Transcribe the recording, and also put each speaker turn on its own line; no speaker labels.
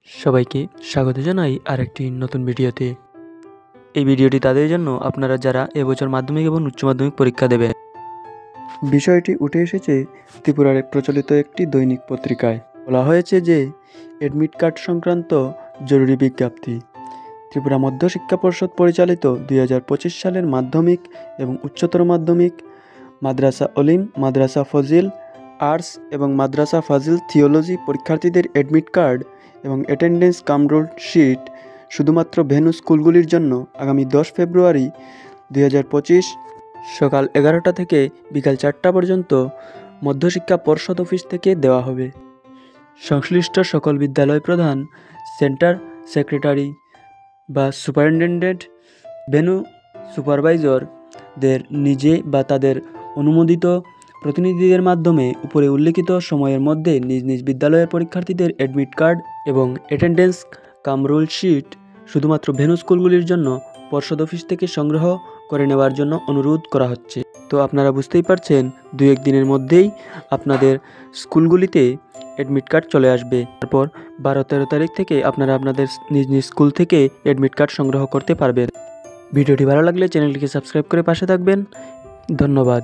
সবাইকে স্বাগত জানাই আরেকটি নতুন ভিডিওতে। এই ভিডিওটি তাদের জন্য আপনারা যারা এবছর মাধ্যমিক এবং উচ্চ মাধ্যমিক পরীক্ষা দেবেন। বিষয়টি উঠে এসেছে ত্রিপুরার প্রচলিত একটি দৈনিক পত্রিকায়। বলা হয়েছে যে অ্যাডমিট কার্ড সংক্রান্ত জরুরি বিজ্ঞপ্তি। ত্রিপুরা মধ্যশিক্ষা পর্ষদ পরিচালিত 2025 সালের মাধ্যমিক এবং উচ্চতর মাধ্যমিক, মাদ্রাসা অলিম, মাদ্রাসা ফজিল আর্টস এবং মাদ্রাসা ফাজিল থিওলজি পরীক্ষার্থীদের অ্যাডমিট কার্ড এবং অ্যাটেন্ডেন্স কাম রোল শিট শুধুমাত্র ভেন্যু স্কুলগুলির জন্য আগামী 10 ফেব্রুয়ারি 2025 সকাল 11টা থেকে বিকাল 4টা পর্যন্ত মধ্যশিক্ষা পর্ষদ অফিস থেকে দেওয়া হবে। সংশ্লিষ্ট সকল বিদ্যালয় প্রধান, সেন্টার সেক্রেটারি বা সুপারিনটেনডেন্ট, ভেন্যু সুপারভাইজরদের নিজে বা তাদের অনুমোদিত প্রতিনিধিদের মাধ্যমে উপরে উল্লেখিত সময়ের মধ্যে নিজ নিজ বিদ্যালয়ের পরীক্ষার্থীদের অ্যাডমিট কার্ড এবং অ্যাটেন্ডেন্স কাম রোল শিট শুধুমাত্র ভেন্যু স্কুলগুলির জন্য পর্ষদ অফিস থেকে সংগ্রহ করে নেওয়ার জন্য অনুরোধ করা হচ্ছে। তো আপনারা বুঝতেই পারছেন, 2-1 দিনের মধ্যেই আপনাদের স্কুলগুলিতে অ্যাডমিট কার্ড চলে আসবে। তারপর 12-13 তারিখ থেকে আপনারা আপনাদের নিজ নিজ স্কুল থেকে অ্যাডমিট কার্ড সংগ্রহ করতে পারবেন। ভিডিওটি ভালো লাগলে চ্যানেলটিকে সাবস্ক্রাইব করে পাশে থাকবেন। ধন্যবাদ।